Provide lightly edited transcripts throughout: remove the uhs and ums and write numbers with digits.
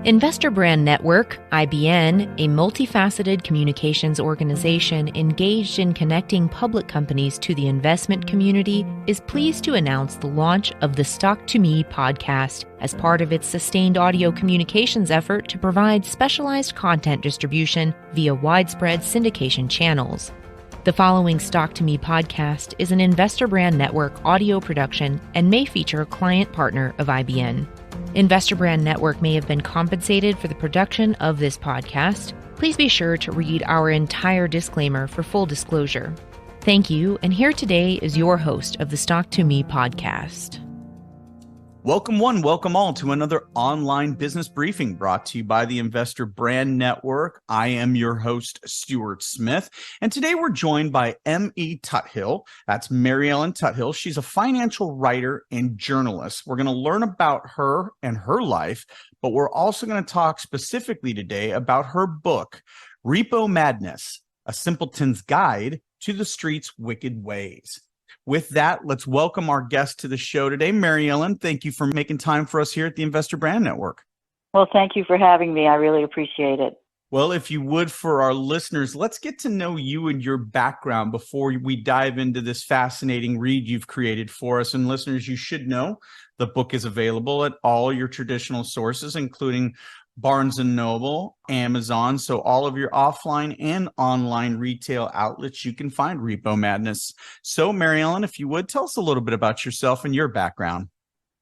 Investor Brand Network, IBN, a multifaceted communications organization engaged in connecting public companies to the investment community, is pleased to announce the launch of the Stock2Me podcast as part of its sustained audio communications effort to provide specialized content distribution via widespread syndication channels. The following Stock2Me podcast is an Investor Brand Network audio production and may feature a client partner of IBN. Investor Brand Network may have been compensated for the production of this podcast. Please be sure to read our entire disclaimer for full disclosure. Thank you, and here today is your host of the Stock2Me podcast. Welcome one, welcome all to another online business briefing brought to you by the Investor Brand Network. I am your host, Stuart Smith, and today we're joined by M.E. Tuthill. That's Mary Ellen Tuthill. She's a financial writer and journalist. We're going to learn about her and her life, but we're also going to talk specifically today about her book, Repo-Madness, a Simpleton's Guide to the Street's Wicked Ways. With that, let's welcome our guest to the show today. Mary Ellen, thank you for making time for us here at the Investor Brand Network. Well, thank you for having me. I really appreciate it. Well, if you would, for our listeners, let's get to know you and your background before we dive into this fascinating read you've created for us. And listeners, you should know the book is available at all your traditional sources, including Barnes & Noble, Amazon. So all of your offline and online retail outlets, you can find Repo-Madness. So Mary Ellen, if you would, tell us a little bit about yourself and your background.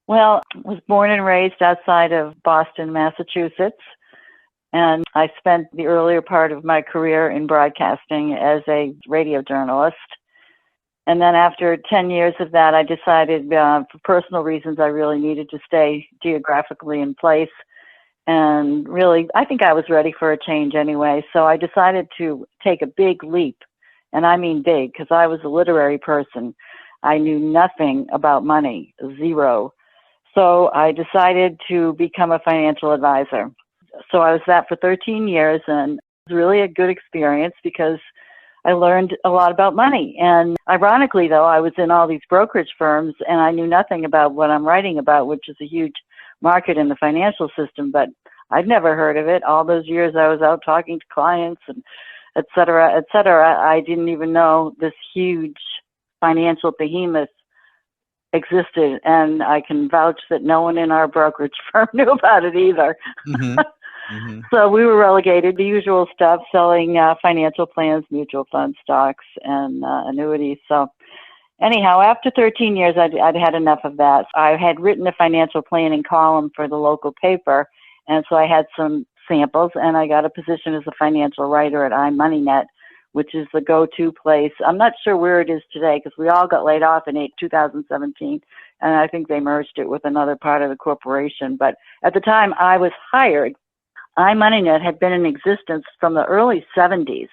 Well, I was born and raised outside of Boston, Massachusetts, and I spent the earlier part of my career in broadcasting as a radio journalist. And then after 10 years of that, I decided for personal reasons I really needed to stay geographically in place. And really, I think I was ready for a change anyway. So I decided to take a big leap. And I mean big, because I was a literary person. I knew nothing about money, zero. So I decided to become a financial advisor. So I was that for 13 years, and it was really a good experience because I learned a lot about money. And ironically, though, I was in all these brokerage firms, and I knew nothing about what I'm writing about, which is a huge market in the financial system, but I'd never heard of it. All those years I was out talking to clients and et cetera, I didn't even know this huge financial behemoth existed. And I can vouch that no one in our brokerage firm knew about it either. Mm-hmm. Mm-hmm. So we were relegated to the usual stuff, selling financial plans, mutual funds, stocks, and annuities. So anyhow, after 13 years, I'd had enough of that. I had written a financial planning column for the local paper, and so I had some samples, and I got a position as a financial writer at iMoneyNet, which is the go-to place. I'm not sure where it is today because we all got laid off in 2017, and I think they merged it with another part of the corporation. But at the time I was hired, iMoneyNet had been in existence from the early 70s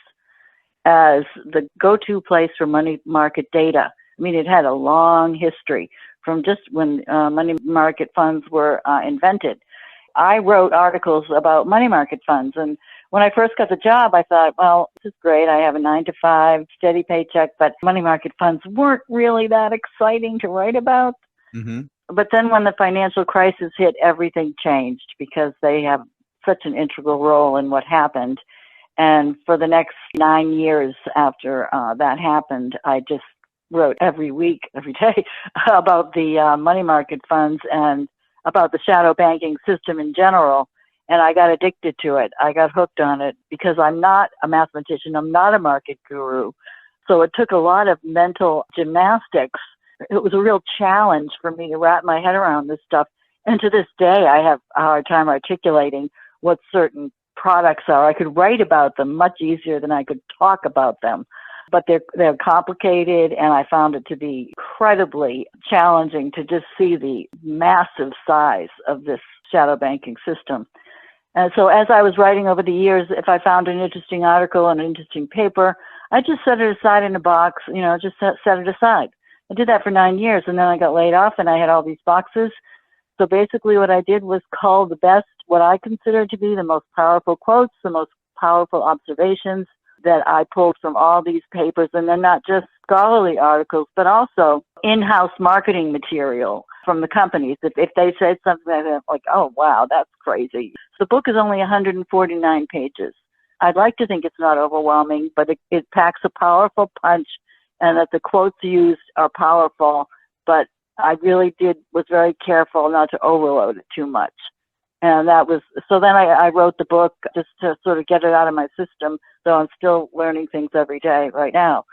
as the go-to place for money market data. I mean, it had a long history from just when money market funds were invented. I wrote articles about money market funds. And when I first got the job, I thought, well, this is great. I have a 9-to-5 steady paycheck, but money market funds weren't really that exciting to write about. Mm-hmm. But then when the financial crisis hit, everything changed because they have such an integral role in what happened. And for the next 9 years after that happened, I just wrote every week, every day about the money market funds and about the shadow banking system in general. And I got addicted to it. I got hooked on it because I'm not a mathematician. I'm not a market guru. So it took a lot of mental gymnastics. It was a real challenge for me to wrap my head around this stuff. And to this day, I have a hard time articulating what certain products are. I could write about them much easier than I could talk about them. But they're complicated, and I found it to be incredibly challenging to just see the massive size of this shadow banking system. And so as I was writing over the years, if I found an interesting article and an interesting paper, I just set it aside in a box, just set it aside. I did that for 9 years, and then I got laid off, and I had all these boxes. So basically what I did was cull the best, what I consider to be the most powerful quotes, the most powerful observations that I pulled from all these papers, and then not just scholarly articles, but also in-house marketing material from the companies. If they said something like, oh, wow, that's crazy. The book is only 149 pages. I'd like to think it's not overwhelming, but it packs a powerful punch, and that the quotes used are powerful, but I really was very careful not to overload it too much. And so then I wrote the book just to sort of get it out of my system, though I'm still learning things every day right now.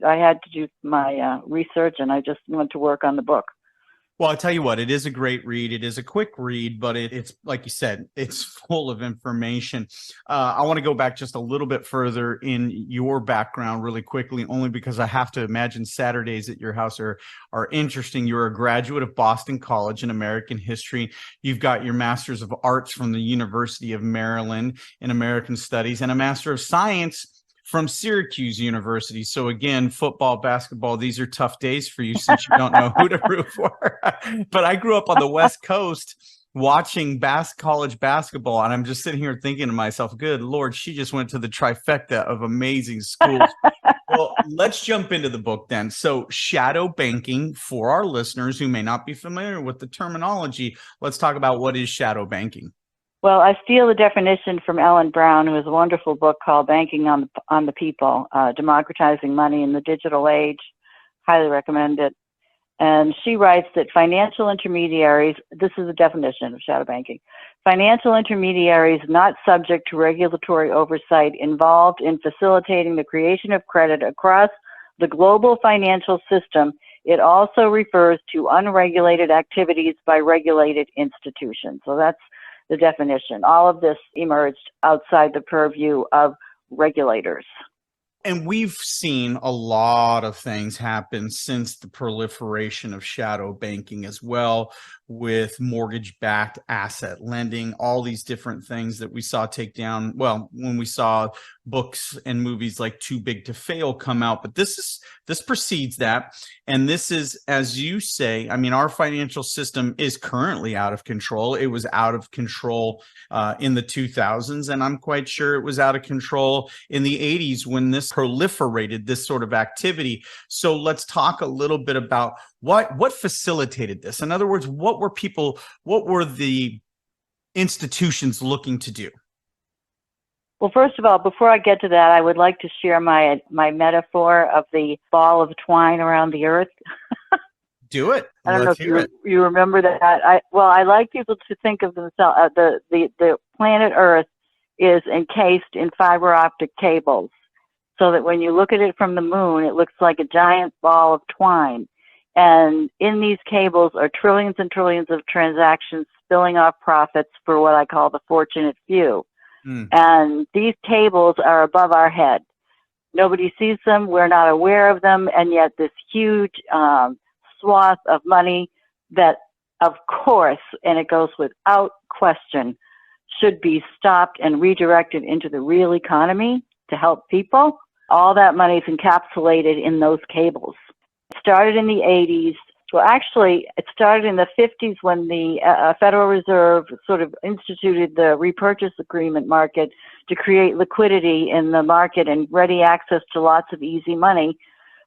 I had to do my research, and I just went to work on the book. Well, I'll tell you what, it is a great read. It is a quick read, but it's like you said, it's full of information. I want to go back just a little bit further in your background really quickly, only because I have to imagine Saturdays at your house are interesting. You're a graduate of Boston College in American History. You've got your Master's of Arts from the University of Maryland in American Studies and a Master of Science from Syracuse University. So again, football, basketball, these are tough days for you since you don't know who to root for. But I grew up on the West Coast watching college basketball, and I'm just sitting here thinking to myself, good Lord, she just went to the trifecta of amazing schools. Well, let's jump into the book then. So shadow banking, for our listeners who may not be familiar with the terminology, let's talk about what is shadow banking. Well, I steal the definition from Ellen Brown, who has a wonderful book called Banking on the People, Democratizing Money in the Digital Age. Highly recommend it. And she writes that financial intermediaries, this is the definition of shadow banking, financial intermediaries not subject to regulatory oversight involved in facilitating the creation of credit across the global financial system. It also refers to unregulated activities by regulated institutions. So that's the definition. All of this emerged outside the purview of regulators. And we've seen a lot of things happen since the proliferation of shadow banking as well, with mortgage-backed asset lending, all these different things that we saw take down. Well, when we saw books and movies like Too Big to Fail come out, but this precedes that. And this is, as you say, I mean, our financial system is currently out of control. It was out of control in the 2000s, and I'm quite sure it was out of control in the 80s when this proliferated, this sort of activity. So let's talk a little bit about what facilitated this. In other words, what were the institutions looking to do? Well, first of all, before I get to that, I would like to share my metaphor of the ball of twine around the earth. Do it. I don't know if you remember that. I like people to think of themselves, the planet Earth is encased in fiber optic cables, so that when you look at it from the moon, it looks like a giant ball of twine. And in these cables are trillions and trillions of transactions spilling off profits for what I call the fortunate few. And these cables are above our head. Nobody sees them. We're not aware of them. And yet this huge swath of money that, of course, and it goes without question, should be stopped and redirected into the real economy to help people. All that money is encapsulated in those cables. It started in the 80s. Well, actually, it started in the 50s when the Federal Reserve sort of instituted the repurchase agreement market to create liquidity in the market and ready access to lots of easy money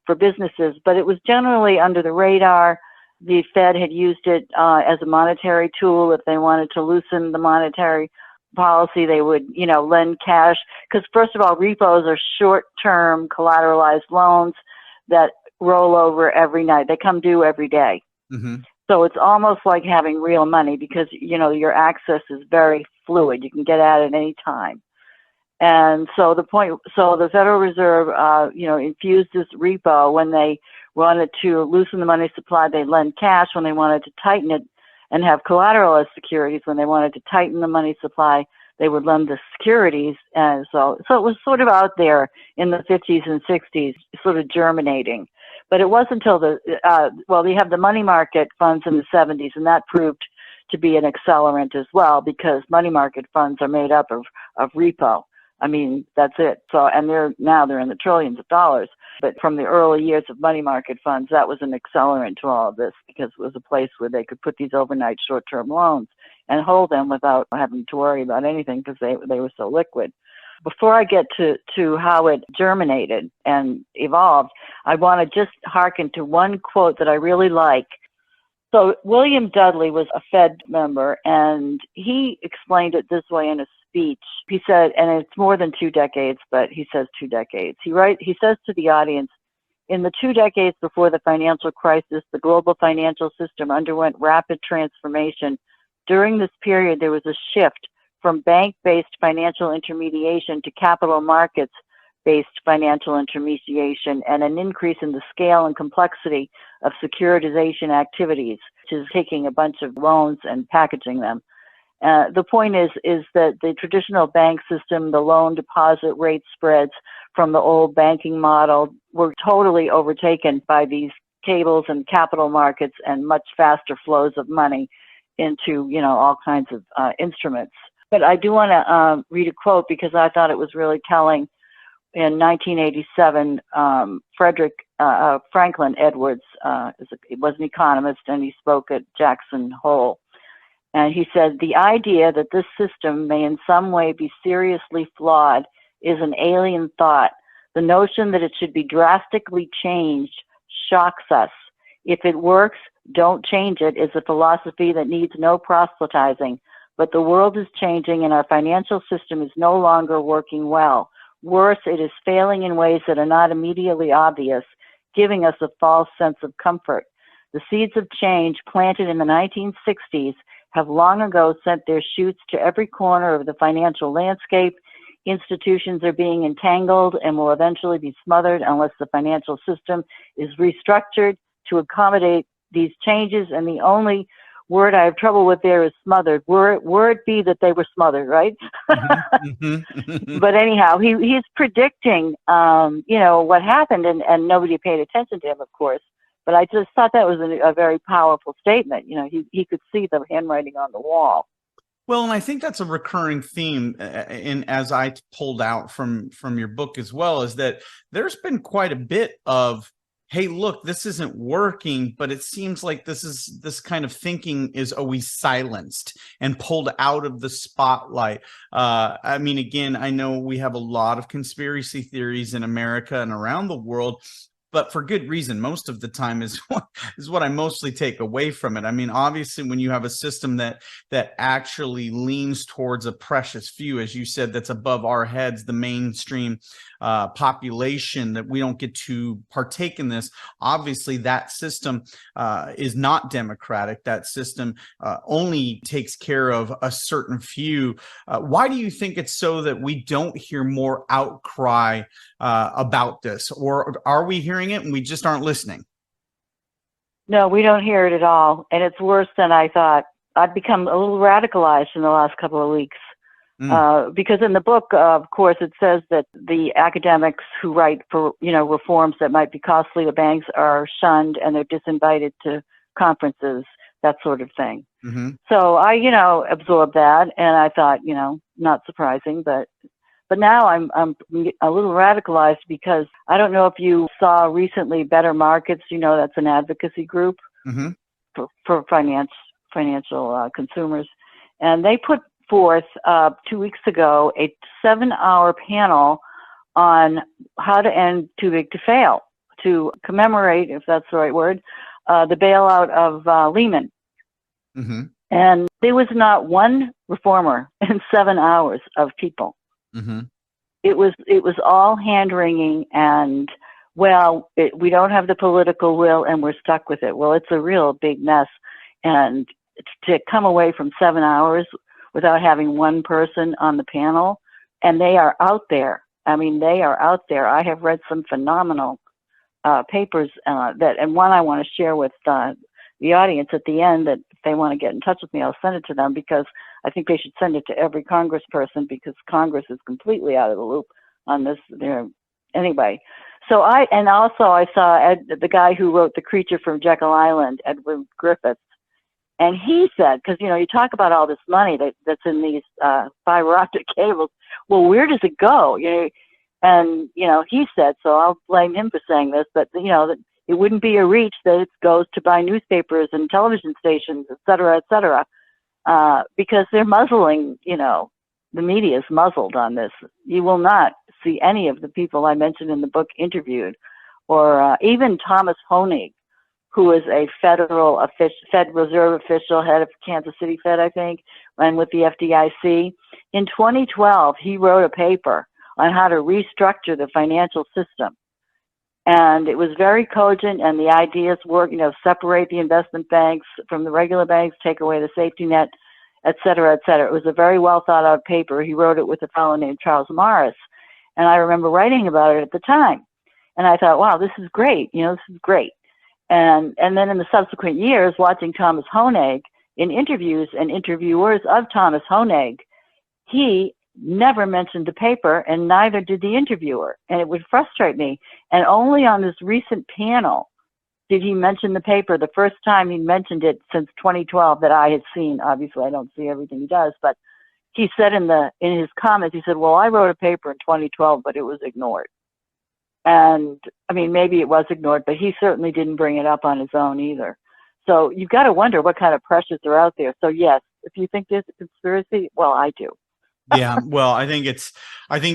for businesses. But it was generally under the radar. The Fed had used it as a monetary tool. If they wanted to loosen the monetary policy, they would, lend cash. Because first of all, repos are short-term collateralized loans that roll over every night. They come due every day. Mm-hmm. So it's almost like having real money because, your access is very fluid. You can get at it any time. And so the Federal Reserve, infused this repo. When they wanted to loosen the money supply, they lend cash. When they wanted to tighten it and have collateral as securities, when they wanted to tighten the money supply, they would lend the securities. And so it was sort of out there in the 50s and 60s, sort of germinating. But it wasn't until we have the money market funds in the 70s, and that proved to be an accelerant as well, because money market funds are made up of repo. I mean, that's it. So, and they're in the trillions of dollars. But from the early years of money market funds, that was an accelerant to all of this, because it was a place where they could put these overnight short-term loans and hold them without having to worry about anything, because they were so liquid. Before I get to how it germinated and evolved, I want to just hearken to one quote that I really like So William Dudley was a Fed member, and he explained it this way in a speech. He said, and it's more than 2 decades, but he says 2 decades. He says to the audience, in the 2 decades before the financial crisis, the global financial system underwent rapid transformation. During this period, there was a shift from bank-based financial intermediation to capital markets-based financial intermediation, and an increase in the scale and complexity of securitization activities, which is taking a bunch of loans and packaging them. The point is that the traditional bank system, the loan deposit rate spreads from the old banking model were totally overtaken by these cables and capital markets and much faster flows of money into, all kinds of instruments. But I do want to read a quote because I thought it was really telling. In 1987, Franklin Edwards was an economist, and he spoke at Jackson Hole. And he said, the idea that this system may in some way be seriously flawed is an alien thought. The notion that it should be drastically changed shocks us. If it works, don't change it is a philosophy that needs no proselytizing. But the world is changing, and our financial system is no longer working well. Worse, it is failing in ways that are not immediately obvious, giving us a false sense of comfort. The seeds of change planted in the 1960s have long ago sent their shoots to every corner of the financial landscape. Institutions are being entangled and will eventually be smothered unless the financial system is restructured to accommodate these changes. And the only word I have trouble with there is smothered. Were it be that they were smothered, right? But anyhow, he's predicting, what happened, and nobody paid attention to him, of course. But I just thought that was a very powerful statement. He could see the handwriting on the wall. Well, and I think that's a recurring theme, and as I pulled out from your book as well, is that there's been quite a bit of, hey, look, this isn't working, but it seems like this kind of thinking is always silenced and pulled out of the spotlight. I mean, again, I know we have a lot of conspiracy theories in America and around the world, but for good reason. Most of the time is what I mostly take away from it. I mean, obviously, when you have a system that actually leans towards a precious few, as you said, that's above our heads, the mainstream population, that we don't get to partake in this. Obviously, that system is not democratic. That system only takes care of a certain few. Why do you think it's so that we don't hear more outcry about this? Or are we hearing it and we just aren't listening? No, we don't hear it at all. And it's worse than I thought. I've become a little radicalized in the last couple of weeks. Because in the book, of course, it says that the academics who write for, reforms that might be costly to banks are shunned and they're disinvited to conferences, that sort of thing. So I, absorbed that, and I thought, not surprising, but now I'm a little radicalized because I don't know if you saw recently Better Markets, that's an advocacy group for financial consumers. And they put forth 2 weeks ago a 7-hour panel on how to end too big to fail, to commemorate, if that's the right word, the bailout of Lehman. And there was not one reformer in 7 hours of people. It was all hand-wringing and, we don't have the political will and we're stuck with it. Well, it's a real big mess. And to come away from 7 hours without having one person on the panel, and they are out there. I mean, they are out there. I have read some phenomenal papers and one I want to share with the audience at the end, that if they want to get in touch with me, I'll send it to them, because I think they should send it to every congressperson, because Congress is completely out of the loop on this. Anyway, so I saw the guy who wrote The Creature from Jekyll Island, Edward Griffiths, and he said, because you talk about all this money that's in these fiber optic cables. Well, where does it go? And he said, so I'll blame him for saying this, but that it wouldn't be a reach that it goes to buy newspapers and television stations, et cetera, because they're muzzling, the media is muzzled on this. You will not see any of the people I mentioned in the book interviewed, or even Thomas Hoenig, who was a Fed Reserve official, head of Kansas City Fed, I think, and with the FDIC. In 2012, he wrote a paper on how to restructure the financial system. And it was very cogent, and the ideas were, separate the investment banks from the regular banks, take away the safety net, et cetera, et cetera. It was a very well thought out paper. He wrote it with a fellow named Charles Morris. And I remember writing about it at the time. And I thought, wow, this is great. This is great. And then in the subsequent years, watching Thomas Honig in interviews and interviewers of Thomas Honig, he never mentioned the paper, and neither did the interviewer. And it would frustrate me. And only on this recent panel did he mention the paper, the first time he mentioned it since 2012 that I had seen. Obviously, I don't see everything he does, but he said in his comments, he said, well, I wrote a paper in 2012, but it was ignored. And I mean, maybe it was ignored, but he certainly didn't bring it up on his own either. So you've got to wonder what kind of pressures are out there. So yes, if you think there's a conspiracy, well, I do. Yeah, well, I think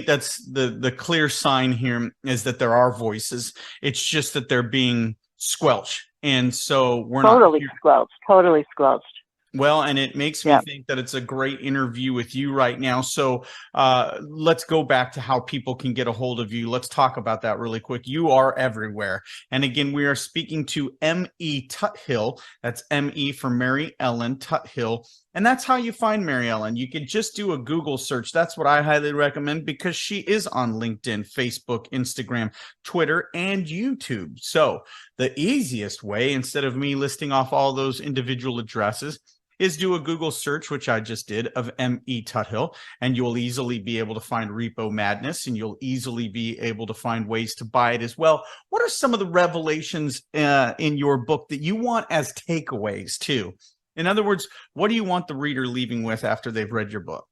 that's the clear sign here is that there are voices. It's just that they're being squelched. And so we're totally squelched. Well, and it makes me think that it's a great interview with you right now. So let's go back to how people can get a hold of you. Let's talk about that really quick. You are everywhere. And again, we are speaking to M.E. Tuthill. That's M.E. for Mary Ellen Tuthill. And that's how you find Mary Ellen. You can just do a Google search. That's what I highly recommend because she is on LinkedIn, Facebook, Instagram, Twitter, and YouTube. So the easiest way, instead of me listing off all those individual addresses, is do a Google search, which I just did, of M.E. Tuthill, and you'll easily be able to find Repo-Madness, and you'll easily be able to find ways to buy it as well. What are some of the revelations in your book that you want as takeaways too? In other words, what do you want the reader leaving with after they've read your book?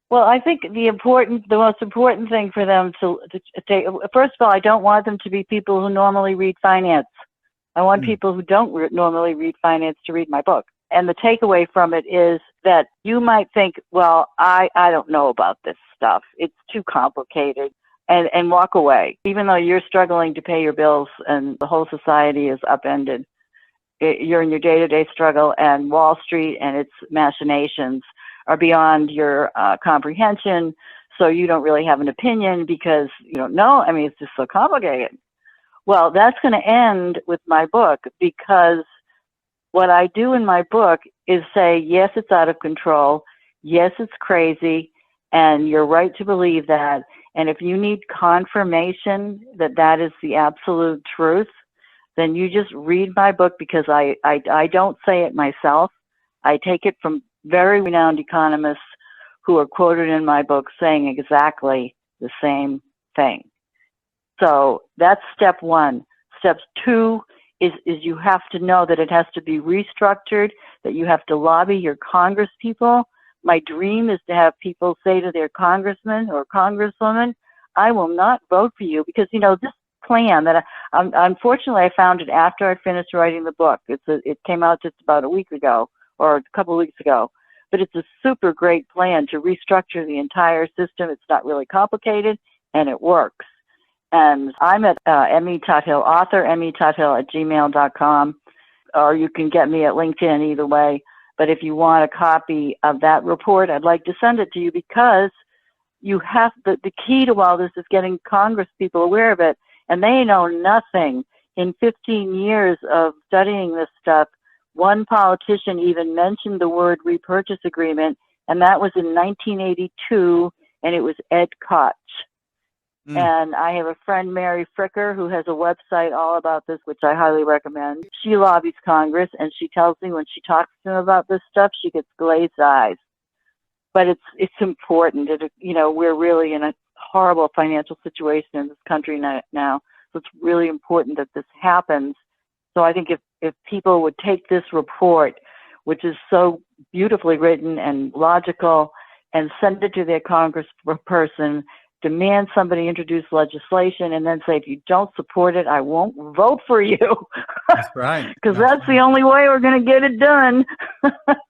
Well, I think the most important thing for them to take, first of all, I don't want them to be people who normally read finance. I want people who don't normally read finance to read my book. And the takeaway from it is that you might think, well, I don't know about this stuff. It's too complicated, and walk away. Even though you're struggling to pay your bills and the whole society is upended, you're in your day-to-day struggle, and Wall Street and its machinations are beyond your comprehension. So you don't really have an opinion because you don't know. I mean, it's just so complicated. Well, that's going to end with my book, because what I do in my book is say, yes, it's out of control. Yes, it's crazy. And you're right to believe that. And if you need confirmation that that is the absolute truth, then you just read my book, because I don't say it myself. I take it from very renowned economists who are quoted in my book saying exactly the same thing. So that's step one. Step two is you have to know that it has to be restructured, that you have to lobby your Congress people. My dream is to have people say to their congressman or congresswoman, I will not vote for you, because, this plan that unfortunately I found it after I finished writing the book. It came out just about a week ago or a couple of weeks ago, but it's a super great plan to restructure the entire system. It's not really complicated, and it works. And I'm at M.E. Tuthill, author M.E. Tuthill at gmail.com, or you can get me at LinkedIn, either way. But if you want a copy of that report, I'd like to send it to you, because you have the key to all this is getting Congress people aware of it, and they know nothing. In 15 years of studying this stuff, one politician even mentioned the word repurchase agreement, and that was in 1982, and it was Ed Koch. And I have a friend, Mary Fricker, who has a website all about this, which I highly recommend. She lobbies Congress, and she tells me when she talks to them about this stuff, she gets glazed eyes. But it's important. We're really in a horrible financial situation in this country now. So it's really important that this happens. So I think if people would take this report, which is so beautifully written and logical, and send it to their congressperson, demand somebody introduce legislation, and then say, if you don't support it, I won't vote for you. That's right. Because that's the only way we're going to get it done.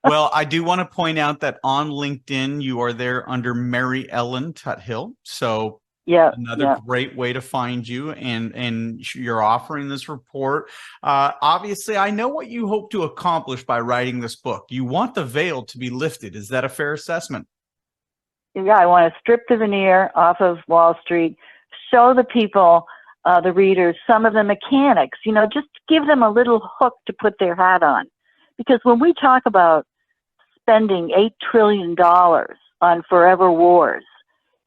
Well, I do want to point out that on LinkedIn, you are there under Mary Ellen Tuthill. So Yeah. Another great way to find you, and you're offering this report. Obviously, I know what you hope to accomplish by writing this book. You want the veil to be lifted. Is that a fair assessment? Yeah, I want to strip the veneer off of Wall Street, show the people, the readers, some of the mechanics, just give them a little hook to put their hat on. Because when we talk about spending $8 trillion on forever wars,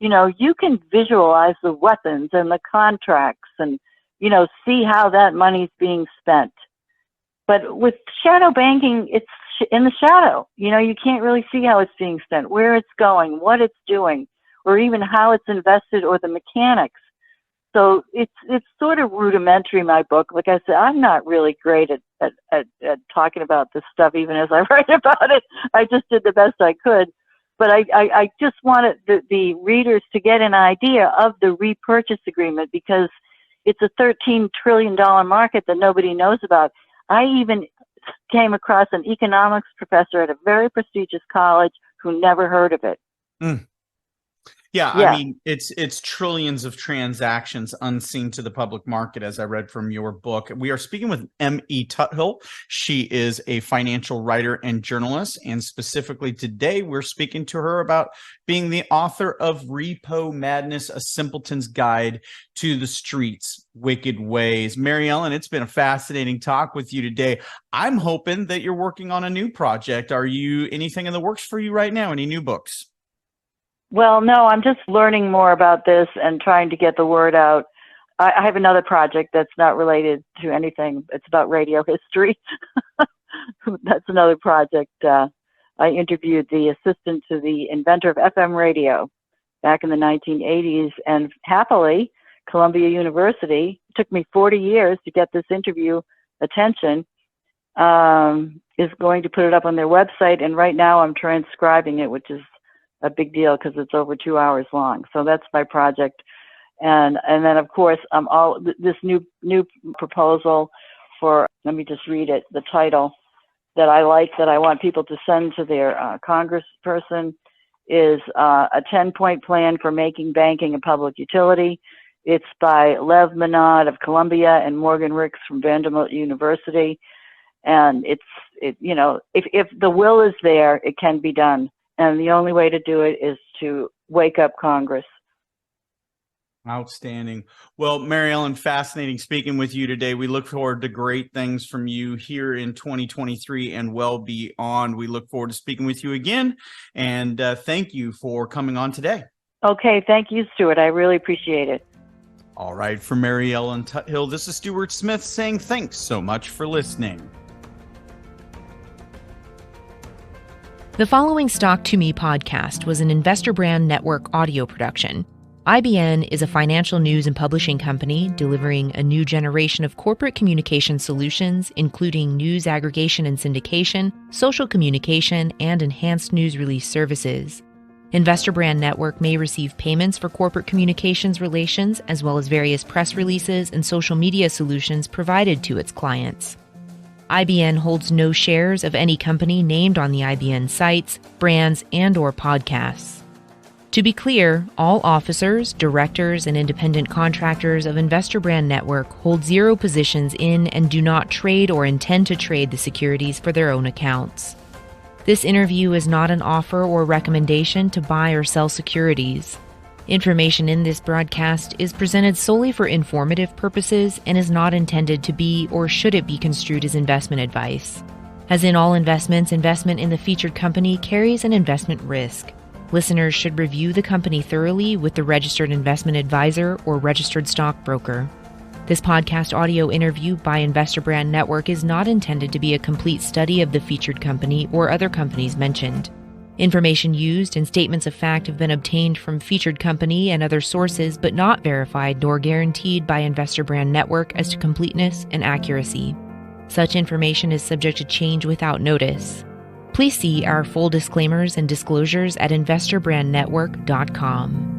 you can visualize the weapons and the contracts and, see how that money's being spent. But with shadow banking, it's in the shadow. You can't really see how it's being spent, where it's going, what it's doing, or even how it's invested or the mechanics. So it's sort of rudimentary, my book. Like I said, I'm not really great at talking about this stuff, even as I write about it. I just did the best I could. But I just wanted the readers to get an idea of the repurchase agreement, because it's a $13 trillion market that nobody knows about. I even came across an economics professor at a very prestigious college who never heard of it. Yeah, I mean, it's trillions of transactions unseen to the public market, as I read from your book. We are speaking with M.E. Tuthill. She is a financial writer and journalist, and specifically today we're speaking to her about being the author of Repo-Madness, a Simpleton's Guide to the Street's Wicked Ways. Mary Ellen, it's been a fascinating talk with you today. I'm hoping that you're working on a new project. Are you anything in the works for you right now? Any new books? Well, no, I'm just learning more about this and trying to get the word out. I have another project that's not related to anything. It's about radio history. That's another project. I interviewed the assistant to the inventor of FM radio back in the 1980s, and happily, Columbia University, it took me 40 years to get this interview attention, is going to put it up on their website, and right now I'm transcribing it, which is a big deal because it's over 2 hours long. So that's my project. And then of course this new proposal for, let me just read it, the title that I like, that I want people to send to their congressperson, is a 10-point plan for making banking a public utility. It's by Lev Menard of Columbia and Morgan Ricks from Vanderbilt University. And if the will is there, it can be done. And the only way to do it is to wake up Congress. Outstanding. Well, Mary Ellen, fascinating speaking with you today. We look forward to great things from you here in 2023 and well beyond. We look forward to speaking with you again. And thank you for coming on today. Okay. Thank you, Stuart. I really appreciate it. All right. For Mary Ellen Tuthill, this is Stuart Smith saying thanks so much for listening. The following Stock2Me podcast was an Investor Brand Network audio production. IBN is a financial news and publishing company delivering a new generation of corporate communication solutions, including news aggregation and syndication, social communication, and enhanced news release services. Investor Brand Network may receive payments for corporate communications relations, as well as various press releases and social media solutions provided to its clients. IBN holds no shares of any company named on the IBN sites, brands, and/or podcasts. To be clear, all officers, directors, and independent contractors of Investor Brand Network hold zero positions in and do not trade or intend to trade the securities for their own accounts. This interview is not an offer or recommendation to buy or sell securities. Information in this broadcast is presented solely for informative purposes and is not intended to be or should it be construed as investment advice. As in all investments, investment in the featured company carries an investment risk. Listeners should review the company thoroughly with the registered investment advisor or registered stockbroker. This podcast audio interview by Investor Brand Network is not intended to be a complete study of the featured company or other companies mentioned. Information used and statements of fact have been obtained from featured company and other sources, but not verified nor guaranteed by Investor Brand Network as to completeness and accuracy. Such information is subject to change without notice. Please see our full disclaimers and disclosures at investorbrandnetwork.com.